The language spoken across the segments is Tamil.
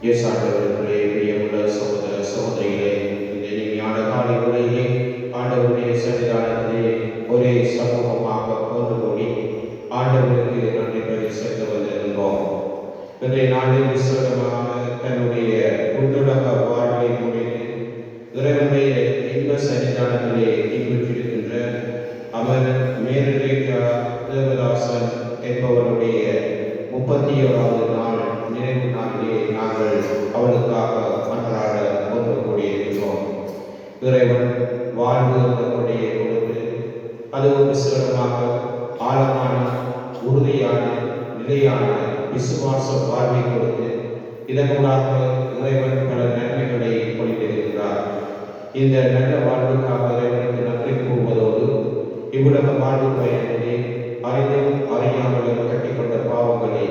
எஸ் ஆண்டவர்களே, பிரியமுள்ள சகோதர சகோதரிகளே, இந்த இனிமையான காலை உரையிலே ஆண்டவருடைய சன்னிதானத்திலே ஒரே சமூகமாக ஒன்று கூடி ஆண்டவருக்கு நன்றி பலி செலுத்த வந்திருந்தோம். இன்றைய நாளில் விசேடமாக தன்னுடைய உன்னுலக வாழ்வை முடித்து இறைவனுடைய இன்ப சன்னிதானத்திலே இன்புற்றிருக்கின்ற அவர் மேரேகா தேவதாசன் என்பவருடைய 31வது நாள் நினைவு நாளிலே நாங்கள் அவளுக்காக மன்றாட ஒன்று கூடியிருக்கிறோம். இறைவன் வாழ்வு என்றபடியே கொடுத்து அது ஒரு விசேடமாக ஆழமான உறுதியான நிலையான விசுவாச வாழ்வை கொடுத்து இதனூடாக இறைவன் பல நன்மைகளை பொழிந்திருக்கிறார். இந்த நல்ல வாழ்வுக்காக இறைவனுக்கு நன்றி கூறுவதோடு இவ்வுலக வாழ்வு பயனிலே அறிந்தும் அறியாமலும் கட்டிக்கொண்ட பாவங்களை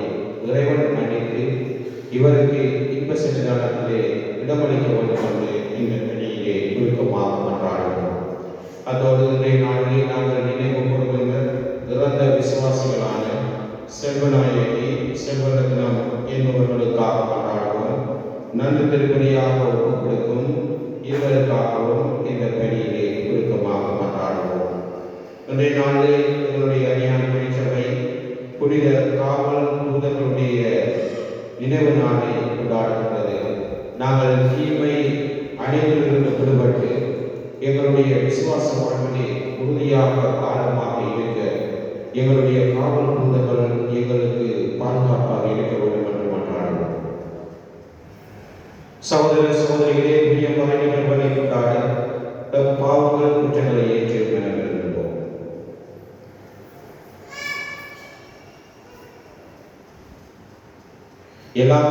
இறைவன் மன்னித்து இவருக்கு இன்ப சன்னிதானத்திலே இடமளிக்க வேண்டும் என்று இந்த பணியிலே சுருக்கமாக மன்றாடுகிறோம். அதோடு இன்றைய நாளிலே நாங்கள் நினைவு கூறுகின்ற இறந்த விசுவாசிகளான செல்வநாயகி செல்வரத்னம் என்பவர்களுக்காக மன்றாடுவோம். நன்றி திருப்பணியாக ஒப்புக் கொடுக்கும் இருவருக்காகவும் இந்த பணியிலே சுருக்கமாக மன்றாடுவோம். இன்றைய நாளிலே எங்களுடைய அணியான திருச்சபை புனித காவல் தூதர்களுடைய நினைவு நாளை கொண்டாடுகின்றது. நாங்கள் தீமை அனைவரிலிருந்து விடுபட்டு எங்களுடைய விசுவாச வாழ்விலே உறுதியாக ஆழமாக இருக்க எங்களுடைய காவல் தூதர்கள் எங்களுக்கு பாதுகாப்பாக இருக்க வேண்டும் என்று மன்றாடுவோம். சகோதர சகோதரிகளே, பிரியமான நிகழ்வுகளை கொண்டாட பாவங்கள் குற்றங்களை ஏற்று விரும்புகிறோம். எல்லாம்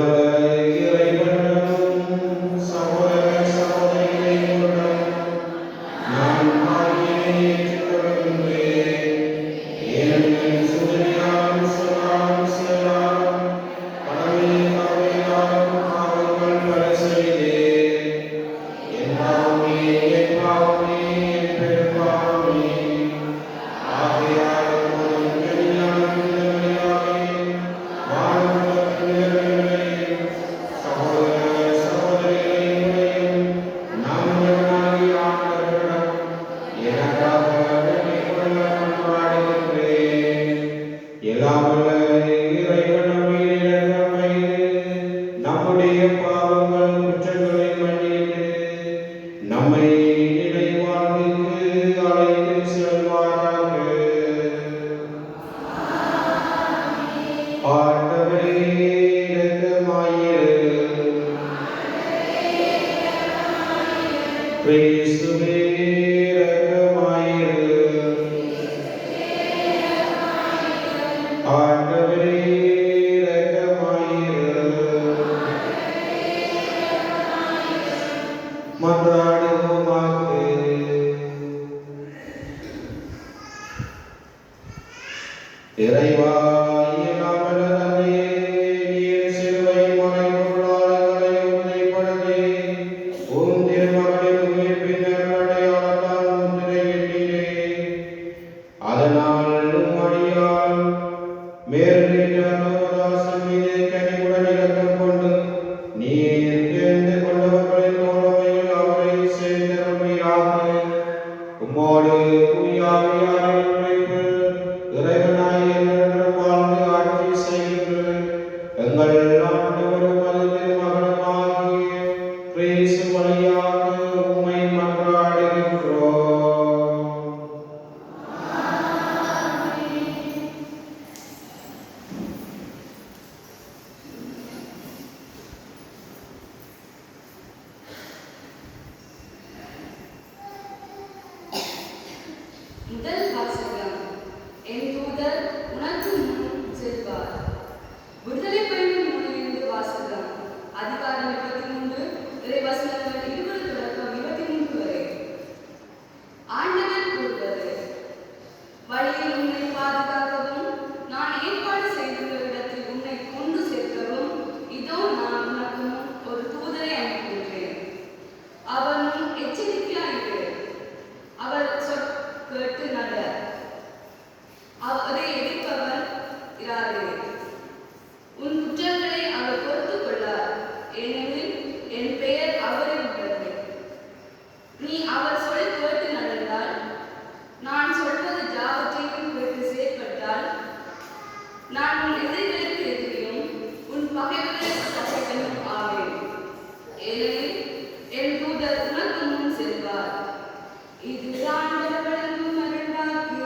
உன் குற்றங்களை அவர் பொறுத்துக் கொள்ளார். நான் எதிரிகளுக்கு எதிரியும் உன் பகைவர்களுக்கு பகைவனும் ஆவேன். ஏனெனில் என் தூதர் உனக்கு முன் செல்வார். இதுதான் வழங்கும் அருள்வாக்கு.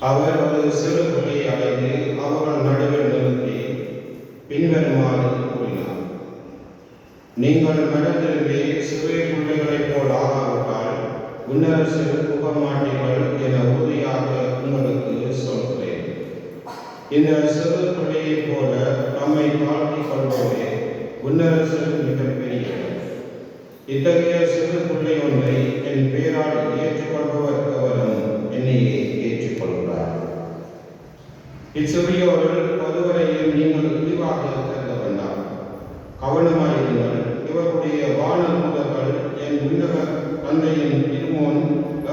அவர் ஒரு சிறு பிள்ளையை அடைந்து அவர்கள் நடுவில் நிறுத்தி பின்வருமாறு கூறினார்: நீங்கள் மனம் திரும்பி சிறு பிள்ளைகளைப் போல் ஆகாவிட்டால் விண்ணரசில் புக மாட்டீர்கள் என உறுதியாக உங்களுக்கு சொல்கிறேன். இந்த சிறு பிள்ளையைப் போல நம்மை தாழ்த்திக் கொள்வோரே விண்ணரசில் மிகப்பெரியவர். இத்தகைய சிறு பிள்ளை ஒன்றை என் பெயரால் ஏற்றுக்கொள்பவர் எவரும் என்னையே ஏற்றுக்கொள்கிறார். இச்சிறியோரில் ஒருவரையும் நீங்கள் இழிவாக கருத வேண்டாம். கவனமாயிருங்கள். இவருடைய வானல் முதல்கள் என் விண்ணக தந்தையின் திருமுன்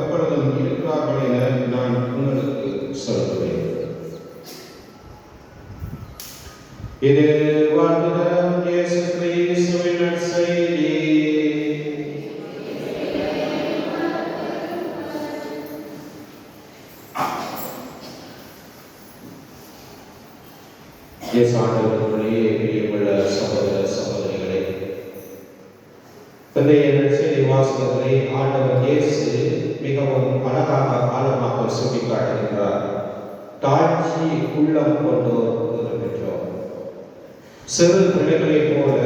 எப்பொழுதும் இருக்கிறார்கள் என நான் உங்களுக்கு சொல்கிறேன். இது வாழ்த்துதல் இயேசு கிறிஸ்துவின் நற்செய்தி. இயேசு ஆண்டவருக்குள்ளே பிரியமுள்ள சகோதர சகோதரிகளே, இன்றைய நற்செய்தி வாசகத்திலே ஆண்டவர் இயேசு மிகவும் அழகாக ஆழமாக சுட்டிக்காட்டுகின்றார். தாழ்ச்சி உள்ளம் கொண்டோர் பெற்றோர். சிறு பிள்ளைகளைப் போல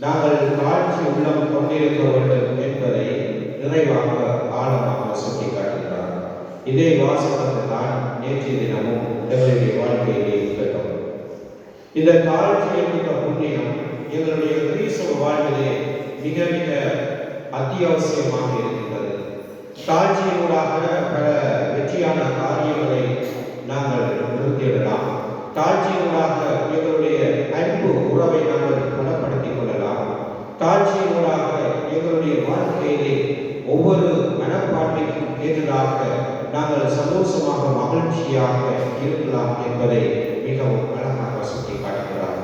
நாங்கள் தாழ்ச்சி உள்ளம் கொண்டிருக்க வேண்டும் என்பதை நிறைவாக ஆழமாக சுட்டிக்காட்டுகிறார். இதே வாசகத்தை தான் நேற்றைய தினமும் எங்களுடைய வாழ்க்கையிலே கேட்டோம். இந்த தாழ்ச்சி என்கிற புண்ணியம் எங்களுடைய கிறிஸ்தவ வாழ்விலே மிக மிக அத்தியாவசியமாக இருக்கின்றது. தாழ்ச்சியினூடாக பல வெற்றியான காரியங்களை நாங்கள் நிறுத்திவிடலாம். தாழ்ச்சியினூடாக எங்களுடைய அன்பு உறவை நாங்கள் பலப்படுத்திக் கொள்ளலாம். தாழ்ச்சியினூடாக எங்களுடைய வாழ்க்கையிலே ஒவ்வொரு மனப்பான்மைக்கும் ஏற்றதாக நாங்கள் சந்தோஷமாக மகிழ்ச்சியாக இருக்கலாம் என்பதை மிகவும் அழகாக சுட்டிக்காட்டுகிறார்.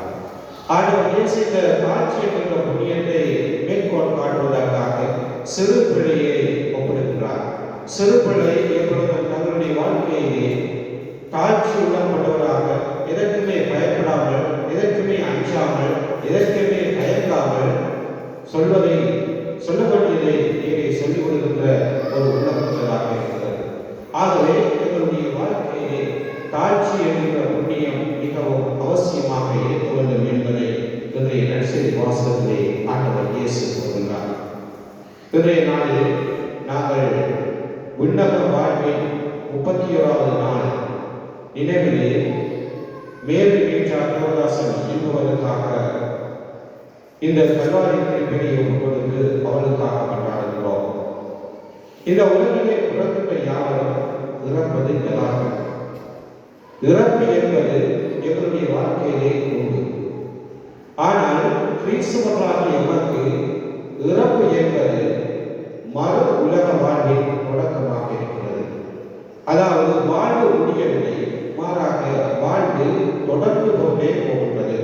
ஆண்டவர் இயேசு இந்த தாழ்ச்சி என்கிற புண்ணியத்தை மேற்கோள் காட்டுவதற்காக சிறு பிள்ளையை ஒப்பிடுகிறார். சிறு பிள்ளை எப்பொழுதும் தங்களுடைய வாழ்க்கையிலே தாழ்ச்சி உள்ளப்பட்டவராக, எதற்குமே பயப்படாமல், எதற்குமே அஞ்சாமல், எதற்குமே பயங்காமல் சொல்ல வேண்டியதை நீரை சொல்லிக் கொடுக்கின்ற ஒரு உள்ளப்பட்டதாக இருக்கிறது. ஆகவே எங்களுடைய வாழ்க்கையிலே தாழ்ச்சி என்கிற புண்ணியம் மிகவும் அவசியமாக இருக்க வேண்டும் என்பதை இன்றைய நற்செய்தி வாசகத்திலே ஆண்டவர் இயேசு கூறுகின்றார். இன்றைய நாளில் நாங்கள் விண்ணக வாழ்வின் 31வது நாள் நினைவிலே மேரி தேவதாசன் என்பவருக்காக இந்த கல்வாரி திருப்பதியை கொடுத்து அவளுக்காக கொண்டாடுகிறோம். இந்த உலகிலே பிறந்த யாரும் இறப்பது எல்லாரும். இறப்பு என்பது எங்களுடைய வாழ்க்கையிலே உண்டு. ஆனால் கிறிஸ்துவர்களாகிய எமக்கு இறப்பு என்பது மறு உலக வாழ்வின் தொடக்கமாக இருக்கிறது. அதாவது வாழ்வு முடியவில்லை, மாறாக வாழ்வு தொடர்ந்து கொண்டே போகின்றது.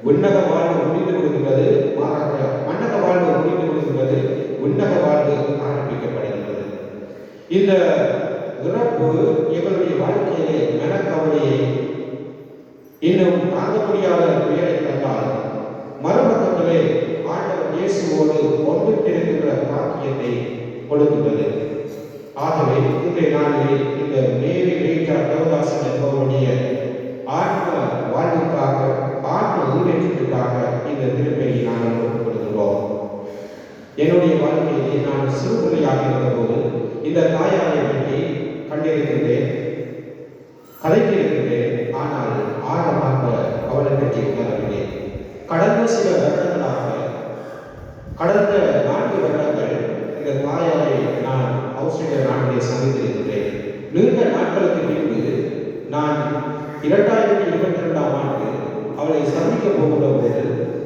விண்ணக வாழ்வு முடிந்து விடுகின்றது, மாறாக மன்னக வாழ்வு முடிந்து விடுகின்றது, விண்ணக வாழ்வு ஆரம்பிக்கப்படுகின்றது. இந்த இறப்பு எங்களுடைய வாழ்க்கையிலே மனக்கவலையை இன்னும் தாங்க முடியாத துயரை தந்தால், மறுபக்கத்திலே ஆண்டவர் இயேசுவோடு ஒன்றிருக்கின்ற பாக்கியத்தை கொடுக்கின்றது. ஆகவே இன்றைய நாளில் இந்த மேரி தேவதாசன் என்பவருடைய ஆன்ம வாழ்வுக்காக, ஆன்ம ஈடேற்றத்துக்காக இந்த திருப்பதியை நாங்கள் கொடுக்கிறோம். என்னுடைய வாழ்க்கையிலே நான் சிறுபிள்ளையாக இருந்தபோது இந்த தாயாரை பற்றி கண்டிருக்கின்றேன், கதைத்திருக்கின்றேன். ஆனால் ஆழமாக அவளை பற்றி உணரவில்லை. கடந்த சில வருடங்களாக, கடந்த 4 வருடங்கள் இந்த தாயாரை நான் ஆஸ்திரேலிய நாட்டிலே சந்தித்திருக்கின்றேன். நீண்ட நாட்களுக்கு பின்பு நான் 2022ஆம் ஆண்டு அவளை சந்திக்க போகிற போது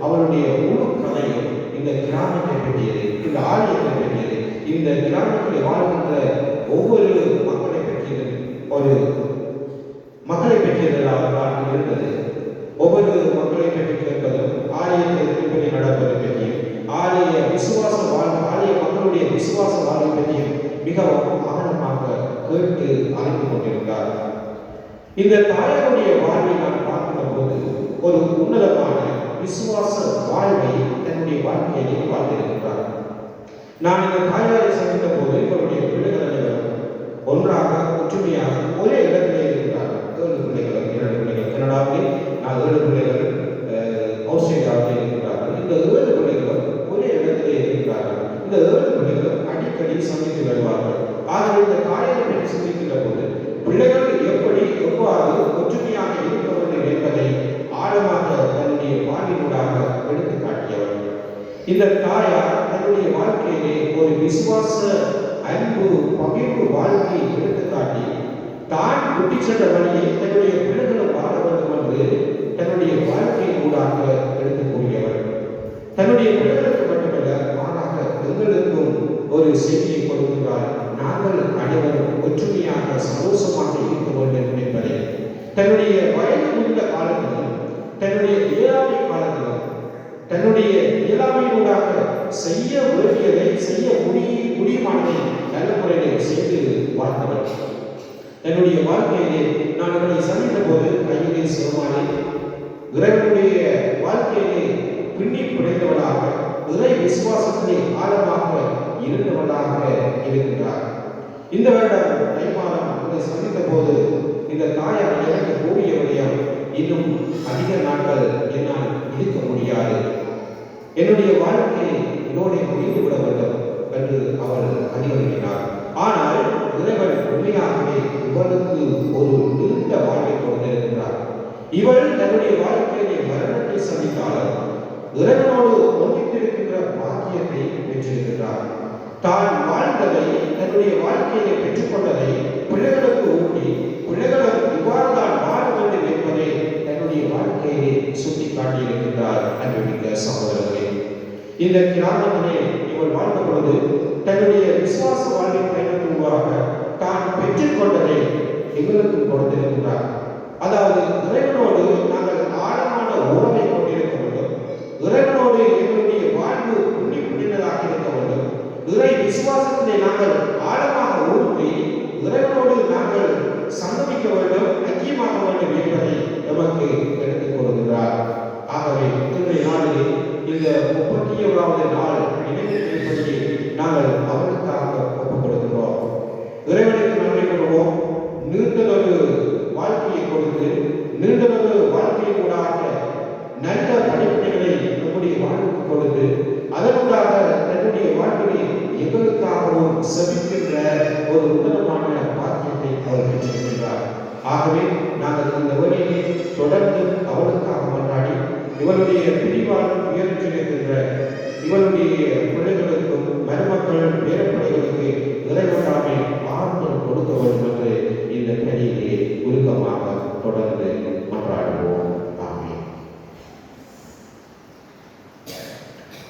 அவளுடைய முழு கதையும் இந்த கிராமத்தை பற்றியது, இந்த ஆலயத்தை பற்றியது, இந்த கிராமத்தில் வாழ்கின்ற ஒவ்வொரு மக்களை பற்றியது, ஒரு மக்களை பற்றியதாக இருந்தது. ஒவ்வொரு மக்களை பற்றி கேட்பதும், ஆலயத்தை திருப்பதி நடப்பதை பற்றியும், ஆலய விசுவாச வாழ்வு, ஆலய மக்களுடைய விசுவாச வாழ்வை பற்றியும் மிகவும் ஆழமாக கேட்டு அறிந்து கொண்டிருந்தார். இந்த தாயாருடைய வாழ்வை நான் பார்க்கிற போது ஒரு உன்னதமான விசுவாச வாழ்வை தன்னுடைய வாழ்க்கையிலே வாழ்ந்திருக்கிறார். நான் இந்த தாயாரை சந்தித்த போது இவருடைய பிள்ளைகள் அனைவரும் ஒன்றாக ஒற்றுமையாக வருவார்கள். ஆகவே இந்த தாயை பற்றி சிந்திக்கின்ற போது பிள்ளைகள் எவ்வாறு ஒற்றுமையாக இருக்க வேண்டும் என்பதை ஆழமாக தன்னுடைய வாழ்வினூடாக எடுத்து காட்டியவர். இந்த தாயார் தன்னுடைய வாழ்க்கையிலே ஒரு விசுவாச அன்பு பகிர்வு வாழ்க்கையை எடுத்து காட்டி தான் விட்டு சென்ற வழியை தன்னுடைய பிள்ளைகளும் வாழ வேண்டும் என்று தன்னுடைய வாழ்க்கையின் ஊடாக எடுத்து கூறியவர். தன்னுடைய பிள்ளைகளுக்கு மட்டுமல்ல, மாறாக எங்களுக்கும் ஒரு செய்தியை கொடுக்கிறார். நாங்கள் அனைவரும் ஒற்றுமையாக சந்தோஷமாக இருக்க வேண்டும் என்பதை தன்னுடைய வயது முதிர்ந்த காலத்திலும் தன்னுடைய இயலாமை காலத்திலும் தன்னுடைய இயலாமையினூடாக செய்ய வேண்டியதை செய்ய முடியுமானதை நல்ல முறையில் செய்து வாழ்ந்தவர். தன்னுடைய வாழ்க்கையிலே நான் இவரை சந்தித்த போது கையிலே சிறுமானே இறைவனுடைய வாழ்க்கையிலே பின்னி புடைந்தவளாக இறை விசுவாசத்திலே ஆழமாக இருந்தவளாக இருக்கின்றார். இந்த வருடம் தை மாதம் இதை சந்தித்த போது இந்த தாயார் எனக்கு கூறிய விடயம், இன்னும் அதிக நாட்கள் என்னால் இருக்க முடியாது, என்னுடைய வாழ்க்கையை இதோட முடிந்து விட வேண்டும் என்று அவள் அறிவுறுத்தினார். ஆனால் இறைவன் உண்மையாகவே இவளுக்கு ஒரு நீண்ட வாழ்வை கொடுத்திருக்கிறார். இவள் தன்னுடைய வாழ்க்கையிலே மரணத்தை சந்தித்தாலும் இறைவனோடு ஒன்றித்திருக்கின்ற பாக்கியத்தை பெற்றிருக்கிறார். தான் வாழ்ந்ததை தன்னுடைய வாழ்க்கையை பெற்றுக்கொண்டதை பிள்ளைகளுக்கு ஊட்டி பிள்ளைகளும் இவ்வாறு தான் வாழ வேண்டும் என்பதை தன்னுடைய வாழ்க்கையை சுட்டி காட்டியிருக்கின்றார். அன்புமிக்க சகோதரர்களே, இந்த கிராமத்திலே இவள் வாழ்ந்த பொழுது தன்னுடைய விசுவாச வாழ்வின் பயணத்துவாக தான் பெற்றுக்கொண்டதை எங்களுக்கு கொடுத்திருக்கின்றார். அதாவது இறைவனோடு நாங்கள் ஆழமான உறவை கொண்டிருக்க வேண்டும், இறைவனோடு எங்களுடைய வாழ்வு புண்ணியதாக இருக்க வேண்டும், இறை விசுவாசத்திலே நாங்கள் ஆழமாக ஊன்றி இறைவனோடு நாங்கள் சங்கமிக்க வேண்டும், ஐக்கியமாக வேண்டும் என்பதை நமக்கு எடுத்துக் கொடுக்கிறார். ஆகவே இன்றைய நாளிலே இந்த 37வது நாள் நினைவுபடுத்தி நாங்கள் அவருக்காக ஒப்புக் கொடுக்கிறோம். இறைவனுக்கு நன்றி கூறுவோம். நீண்டதொரு வாழ்க்கையை கொடுத்து நீண்டதொரு வாழ்க்கையினூடாக நல்ல படிப்பினைகளை நம்முடைய வாழ்வுக்கு கொடுத்து அதனூடாக தன்னுடைய வாழ்வினை எங்களுக்காகவும் செபிக்கின்ற ஒரு உன்னதமான பாக்கியத்தை அவர் பெற்றிருக்கிறார். ஆகவே நாங்கள் இந்த வழியை தொடர்ந்து அவளுக்காக கொண்டாடி இவருடைய பிரிவாளர் உயர்த்திருக்கின்ற இவருடைய பிள்ளைகளுக்கும் மருமக்கள் பேரப்படைகளுக்கு இறைவனாமை ஆறுதல் கொடுக்க வேண்டும் என்று இந்த பணியிலே உருக்கமாக தொடர்ந்து மன்றாடுவோம். ஆமென்.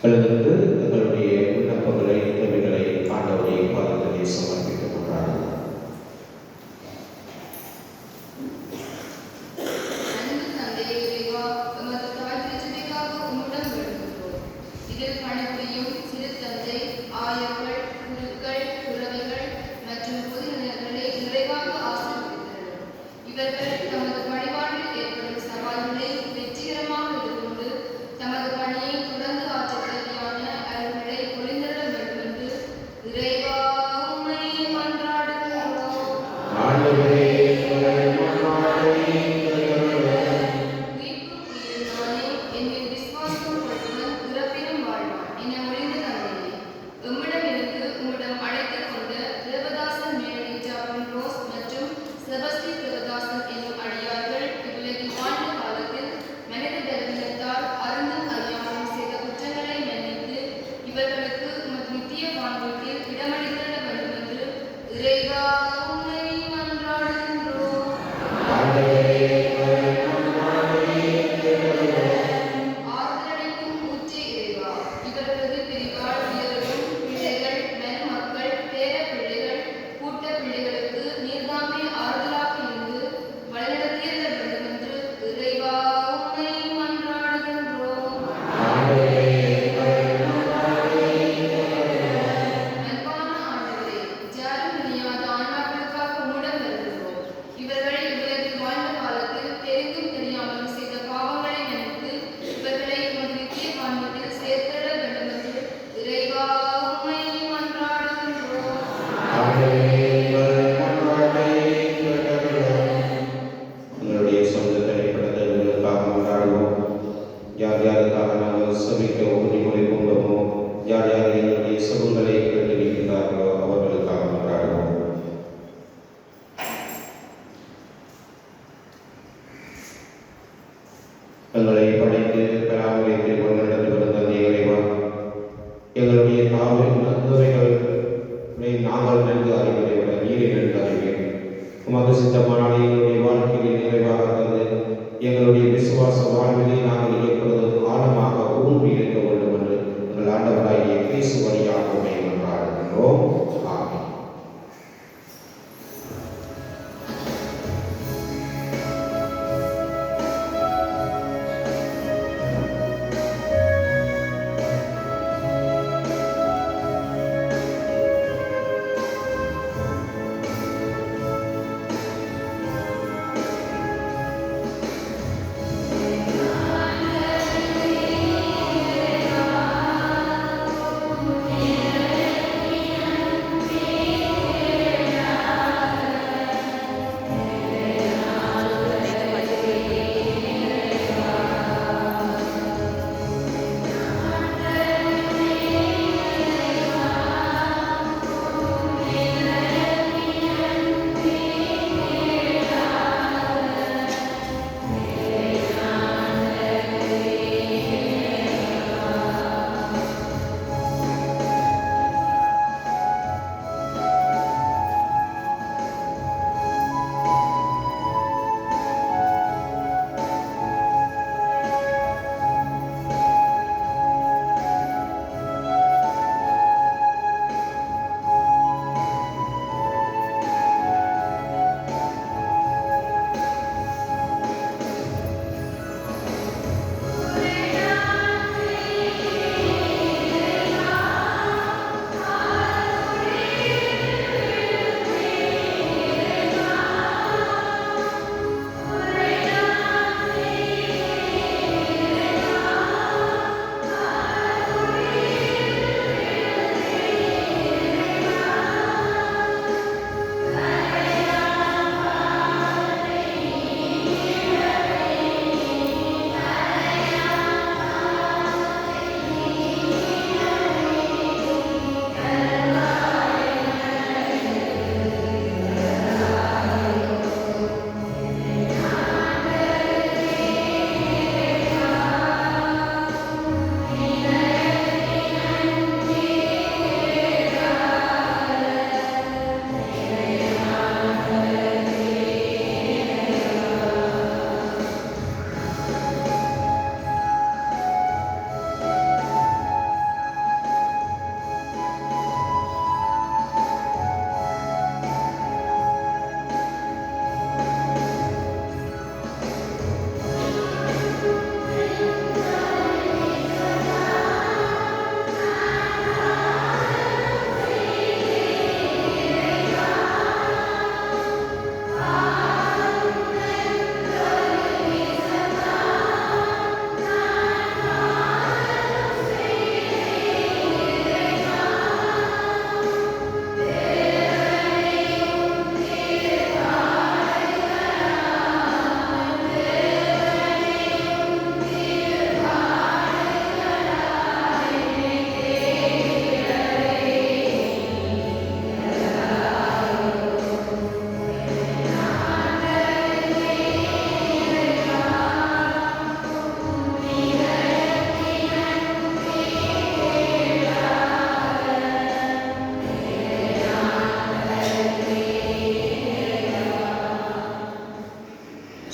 எழுந்து எங்களுடைய விண்ணப்பங்களை தேவைகளை ஆண்டவருடைய பாதத்திலே சமர்ப்பிக்க கொண்டாடுவோம். இதில் பணிபுரியும் சிறு தந்தை, ஆயர்கள், குருக்கள்,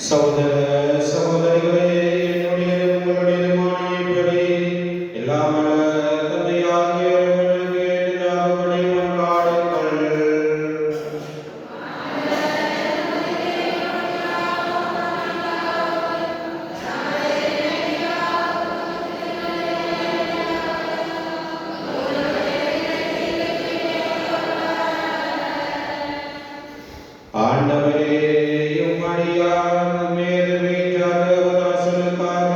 சகோதர சகோதரிகளே, என்னுடையதும் உங்களுடையதுமான இப்படி எல்லாம் வல்ல தந்தையாகிய இறைவனுக்கு எதிராகபடி மன்றாடுங்கள். ஆண்டவரே, உம் அடியார் மீது வீட்டாக அவதாசனுக்காக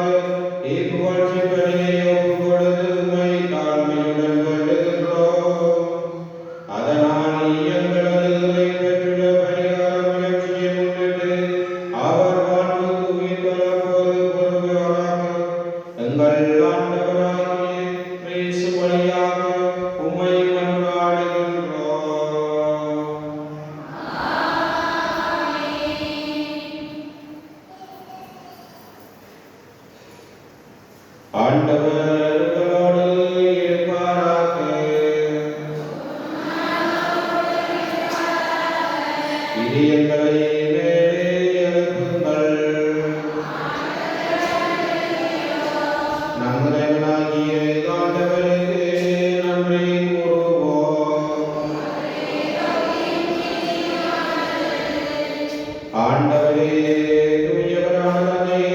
இப்புகழ்ச்சி பலியை ஒப்புக்கொடுத்து உம்மை தாழ்மையுடன் வேண்டுகின்றோம். அதனால் எங்களது உரை பெற்றுள்ள பரிகார முயற்சியை முன்னிட்டு அவர் வாழ்வுக்கு உயிர் பெறப்போது பொறுமையாளராக எங்கள் ஆண்டவராகிய கிறிஸ்து வழியாக உம்மை மன்றாடுகின்றோம். ஆண்டவர் உங்களோடு இருப்பாராக. இதயங்களை மேலே எழுப்புங்கள். நம் இறைவனாகிய ஆண்டவருக்கு நன்றி கூறுவோம். ஆண்டவரே, தூயவரான தந்தையே,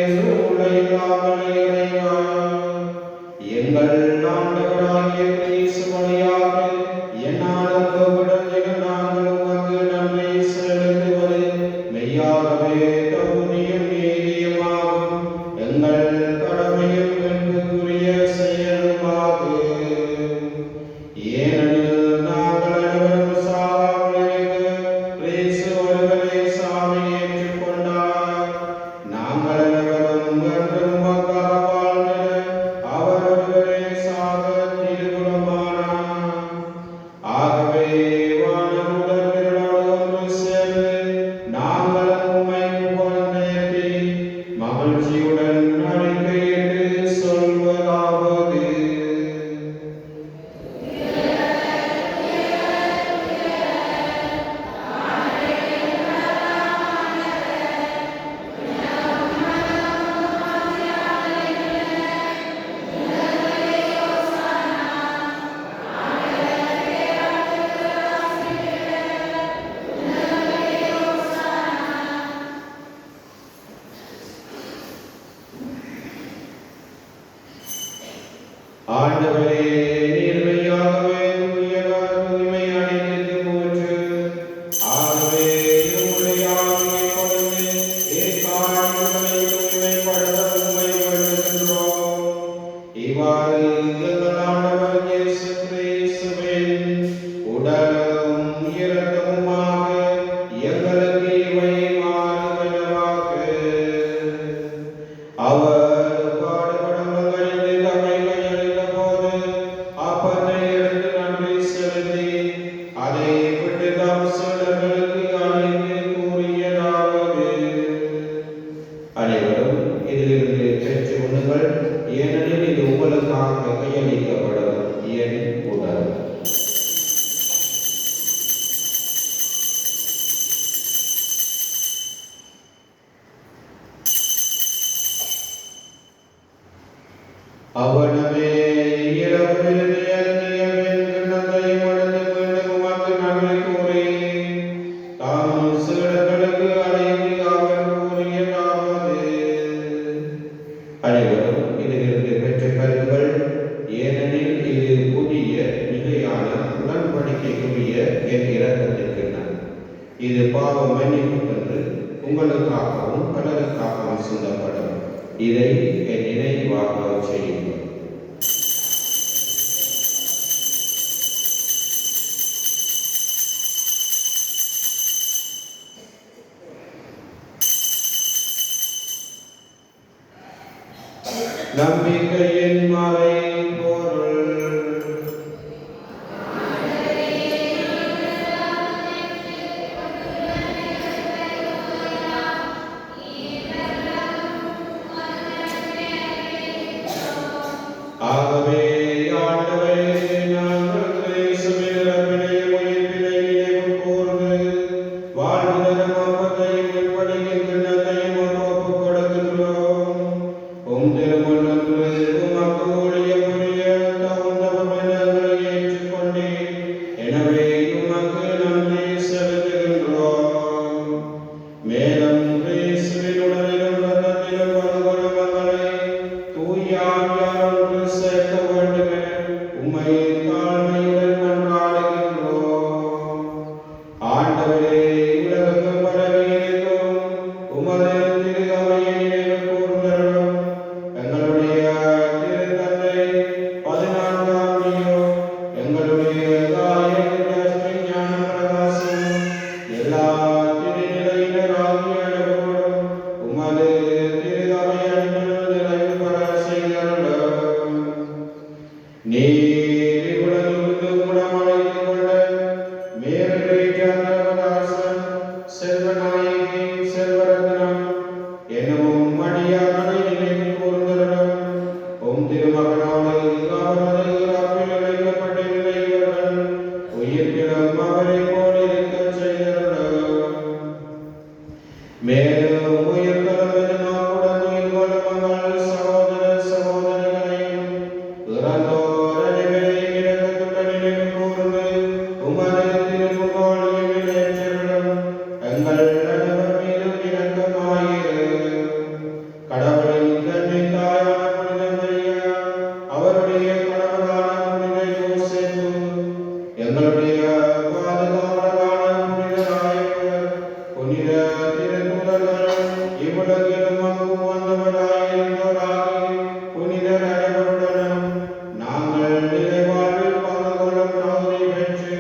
என்றும் உள்ள இல்லாமல் இறைவா, எங்கள் ஆண்டவராகிய கிறிஸ்து வழியாக எந்நாளும் உம்முடன் நாங்கள் உமக்கு நன்றி செலுத்துவது மெய்யாகவே தகுதியும் நீதியுமாகும். எங்கள் கடமையும் என்புக்குரிய செயலுமாகும். ஏனெனில் நாங்கள் அனைவரும் சாவாமல் இருக்க கிறிஸ்து ஒருவரே சாவை ஏற்றுக்கொண்டார். நாங்கள் அனைவரும் என்றும் உமக்காக வாழ்ந்திட அவர் ஒருவரே சாக திருவுளமானார். ஆகவே வானமுடன் திரளோடு ஒன்று சேர்ந்து நாங்கள் உம்மை புகழ்ந்தேத்தி மகிழ்ச்சியுடன் அறிக்கையிட்டு சொல்வதாவது: ஆண்டவரே, நீர் மெய்யாகவே தூயவர், தூய்மை அனைத்திற்கு ஊற்று. ஆகவே உம்முடைய ஆவியை கொண்டு இக்காரியங்களை தூய்மைப்படுத்த உம்மை வேண்டுகின்றோம். இவ்வாறு எங்கள் ஆண்டவர் இயேசு கிறிஸ்துவின் உடலும் இரத்தமுமாக எங்களுக்கு இவை மாறுவனவாக. அவர் பாடுபடவும் அறிந்து தம்மை கையளித்த போது அப்பத்தை எடுத்து நன்றி செலுத்தி அதை விட்டு தம் சீடர்களுக்கு அளித்து கூறியதாவது: அனைவரும் இதிலிருந்து பெற்று உண்ணுங்கள், ஏனெனில் இது உங்களுக்காக கையளிக்கப்படும் என் உடல். அவனவே இரவு விருந்தை அருந்திய பின் கிண்ணத்தை மடந்து மீண்டும் உமக்கு நன்றி கூறி தாம் சீடர்களுக்கு அழைத்து அவர் கூறியதாவது: அனைவரும் இதிலிருந்து பெற்றுக் கொள்ளுங்கள், ஏனெனில் இது புதிய நிலையான உடன்படிக்கைக்குரிய என் இரத்தத்தின் கிண்ணம். இது பாவ மன்னிப்புக்கென்று உங்களுக்காகவும் பலருக்காகவும் சிந்தப்படும். இதை என் நினைவாக செய்யுங்கள். நம்பிக்கையின் மறை பொருள். ஆகவே ஆண்டவரே, நாங்கள் கிறிஸ்துவின் இறப்பினையும் உயிர்ப்பினையும் நினைவு கூர்ந்து வாழ்வு தரும் அப்பத்தையும் உட்படுகின்ற கிண்ணத்தையும் தேவதாசன் செல்வநாயகி செல்வரத்னம் என்னும் அடியாரை நினைவு கூர்ந்தருளும். உம் திருமகனோடு அவரது இறப்பில் இணைக்கப்பட்டிருந்த இவர்கள் உயிர்ப்பிலும் அவரைப் போல் இருக்கச் செய்தருளும். மேலும் உயிர்த்தலும் எதிர்நோக்குடன் உயிர் கொள்ளும் மகள் சகோதர சகோதரிகளையும் இறந்தோர் அனைவரையும் இரக்கத்துடன் நினைவு கூர்ந்து உமது திருமுகோல் எம்மில் ஏற்றருளும். எங்கள் அனைவர் மீதும் இரக்கமாயிரும். கடவுளின் கன்னி தாயான புனித மரியா, அவருடைய கணவரான புனித யோசேப்பு, எங்களுடைய பாதுகாவலரான புனித நாயகர், புனித திருத்தூதர்கள், இவ்வுலகிலும் அங்கும் வந்தவராயிருந்தோராகி புனிதர் அனைவருடனும் நாங்கள் நிறைவாழ்வில் பங்கு கொள்ளும் தகுதி பெற்று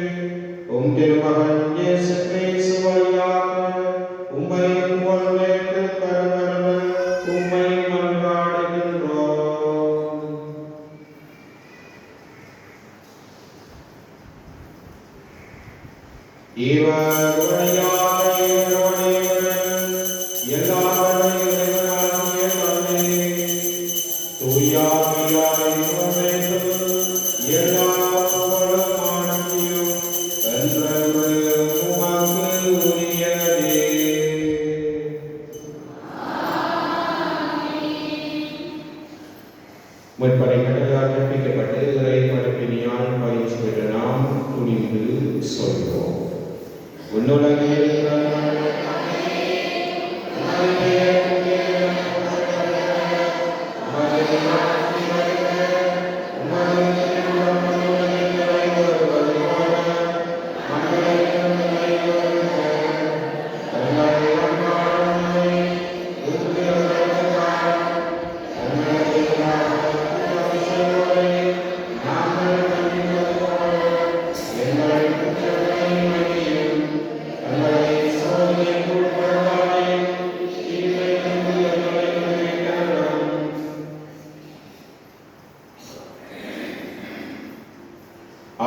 உம் திருமகன் இயேசு கிறிஸ்து வழியாக உம்மை புகழ்ந்தேத்து கருமருள உம்மை மன்றாடுகின்றோம். இவர் வழியாக இவரோடு இவரில் எல்லாம் வல்ல இறைவனாகிய தந்தை, தூய ஆவியாரின் ஒன்றிணைந்து எல்லா புகழும் ஆட்சியும் என்றென்றும் உமக்கு உரியதே. முற்படை கடலால் கற்பிக்கப்பட்டு இறை படைப்பினியால் பயிற்சி பெற்ற நாம் துணிந்து சொல்வோம். உன்னுலகில் இருக்கிற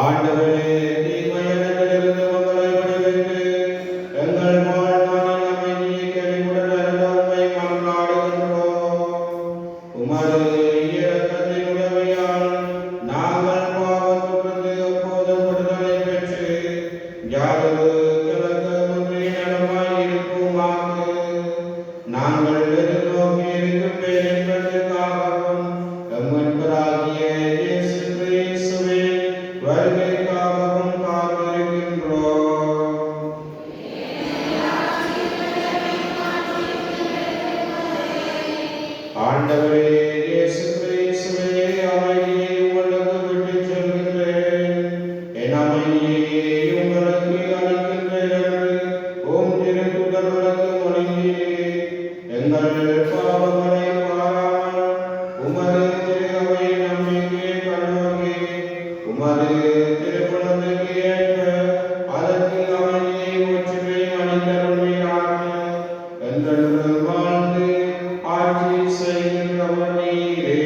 ஆண்டவரே, தீமையிலிருந்து உங்களை விடுவித்து எங்கள் வாழ்நாளில் அமைதியை கனிவுடன் அருள உம்மை மன்றாடுகின்றோம். உமது இரக்கத்தின் உதவியால் நாங்கள் பாவத்திலிருந்து எப்போதும் விடுதலை பெற்று யாதொரு கலக்கமின்றி நலமாய் இருப்போமாக. நாங்கள் எதிர்நோக்கி இருக்கும் பேரின்பத்திற்காகவும் எம் மீட்பராகிய இயேசு கிறிஸ்துவின் வருகைக்காகவும் காத்திருக்கின்றோம். ஆண்டவரே இயேசு கிறிஸ்துவே, அமைதியை உங்களுக்கு விட்டுச் செல்கின்றேன், என் அமைதியை உங்களுக்கு அளிக்கின்றேன் என்று உம் திருத்தூதர்களுக்கு மொழிந்தீரே. எங்கள் பாவங்களை பாராமல் உமது திரு அவை நம்பிக்கை கண்ணோக்கி உமது திருக்குளத்துக்கு ஏற்ப அதற்கு அமைதியை ஒற்றுமை அளித்தருள்வீராக. என்றென்றும் வாழ்ந்து ஆட்சி செய்கின்றவர் நீரே.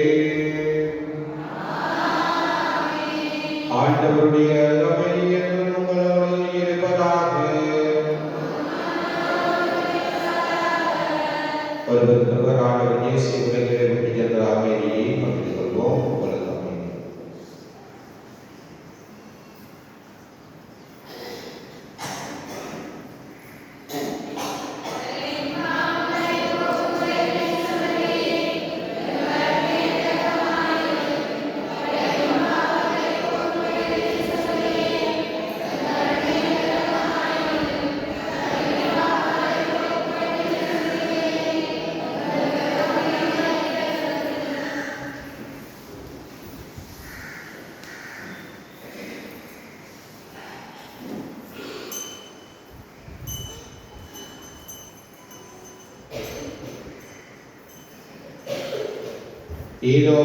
ஆண்டவருடைய அமைதி என்றும் உங்களோடு இருப்பதாக. ஒருவருக்கொருவர் ஆண்டவர் இயேசு உலகிலே விட்டு சென்ற அமைதியை பகிர்ந்து கொள்வோம். உங்களது அமைதி. இதோ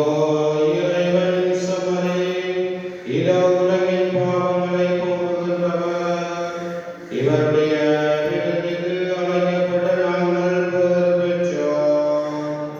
இறைவன் சமரே, இதோ உலகின் பாவங்களை போக்குகின்றவர். இவருடைய விருந்துக்கு அழைக்கப்பட்ட நாங்கள் பேறு பெற்றோம்.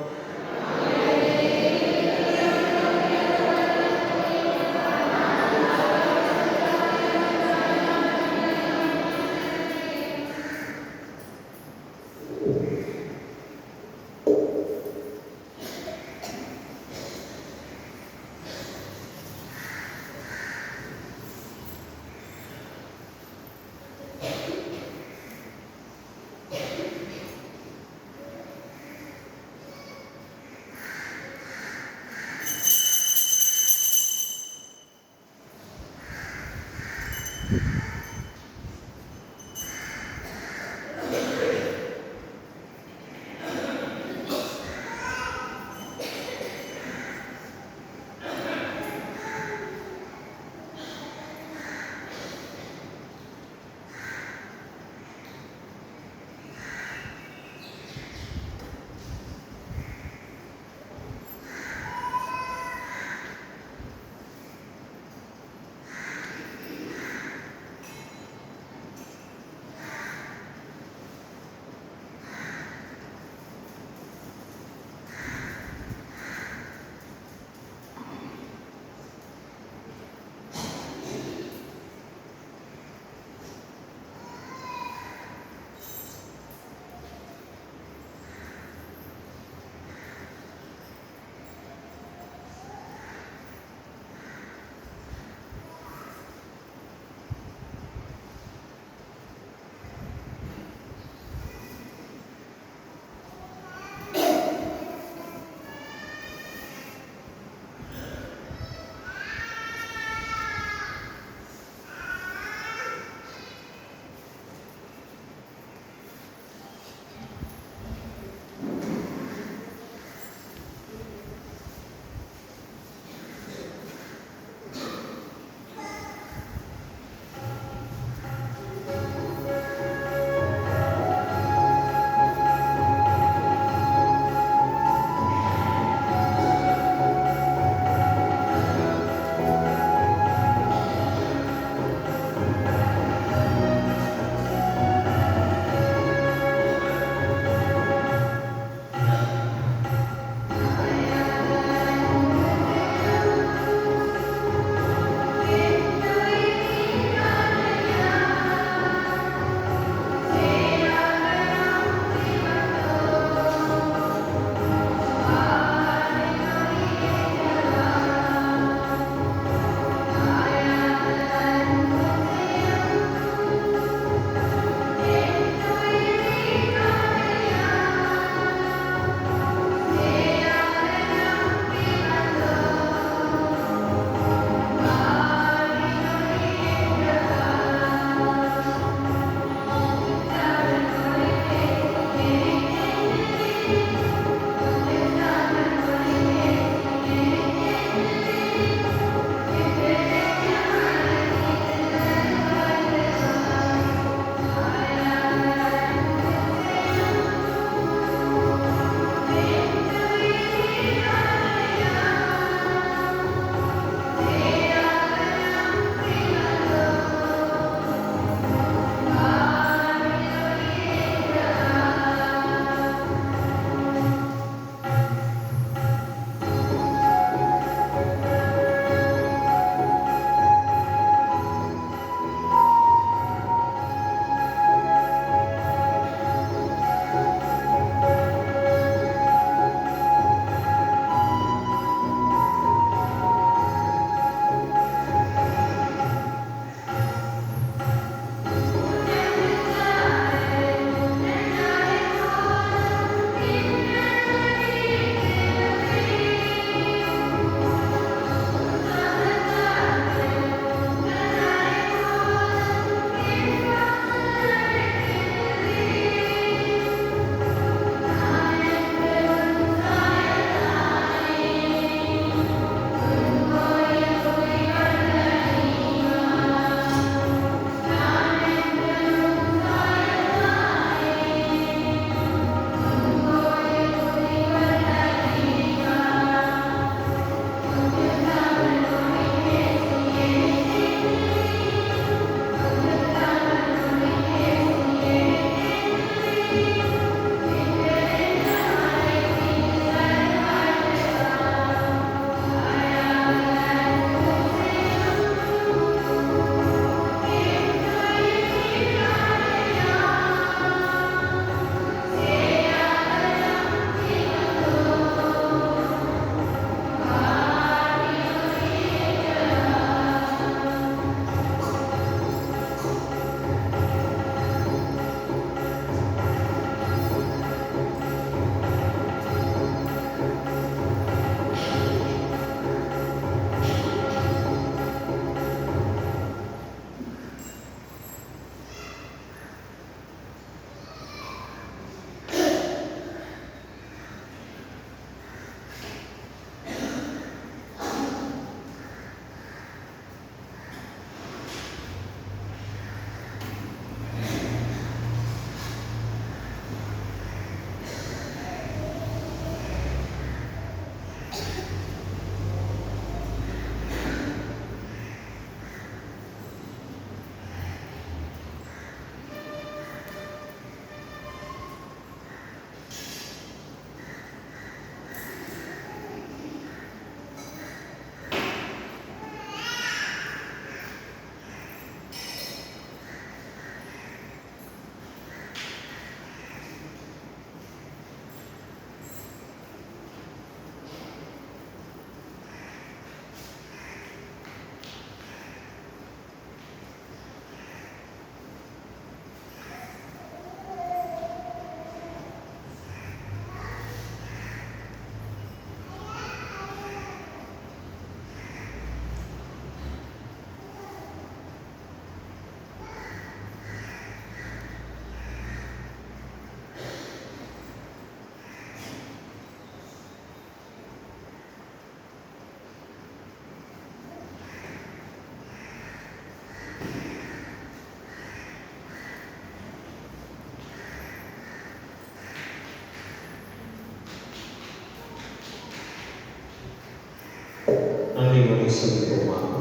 செலுத்துவோமாக.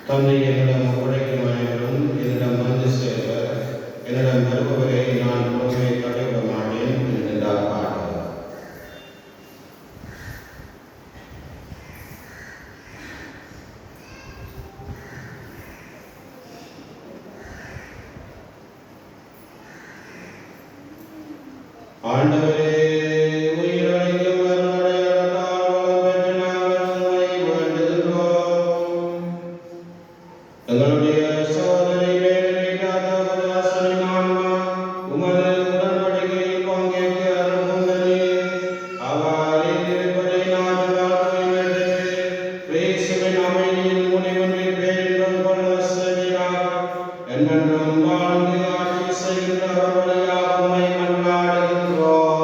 தந்தை என்னிடம் ஒப்படைக்கும் அனைவரும் என்னிடம் வந்து சேர்வர், என்னிடம் வருபவரை நான் பொறுமையை தடைவிட மாட்டேன் என்றார் பாடல். ஆண்டவரே, உயிரழைக்கும் அருளுடையவரால் வளம் பெற்று நாங்கள் உம்மை வேண்டுகின்றோம். எங்களுடைய சகோதரி வேதனைக்காக வாசலின் ஆன்மா உமது உடன்படிக்கையில் பங்கேற்க அருள்புரிந்தீர். அவர் இருப்பதை நாங்கள் தூய்மைப்படுத்தி கிறிஸ்துவின் அமைதியில் முடிவின்றி பேரின்பம் கொள்ள செய்வீராக. என்றென்றும் வாழ்ந்து ஆட்சி செய்கின்ற அவர் வழியாக உம்மை மன்றாடுகின்றோம்.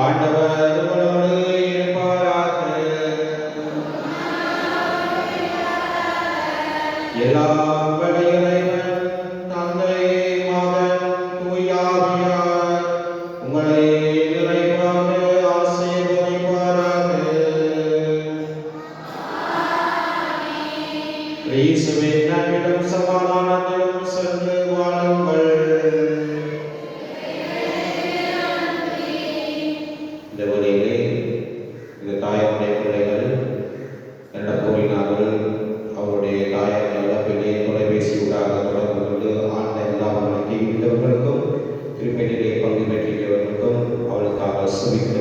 ஆண்டவர் உங்களோடு இருப்பாராக. எல்லாம் வல்ல இறைவன், தந்தை, மகன், தூய ஆவியார் உங்களை நிறைவாக ஆசீர்வதிப்பாராக. கிறிஸ்துவின் நன்மையும் சமாதானத்தையும் சென்று வாழுங்கள். இந்த வழியிலே இந்த தாயாருடைய பிள்ளைகள் என்னிடம் கூறினார்கள், அவருடைய தாயார் இழப்பிலே தொலைபேசி ஊடாக தொடர்பு கொண்டு ஆன்லைன் அவர்களுக்கு இருந்தவர்களுக்கும் திருப்பதியிலே பங்கு பெற்றிருந்தவர்களுக்கும் அவளுக்காக சுமிக்க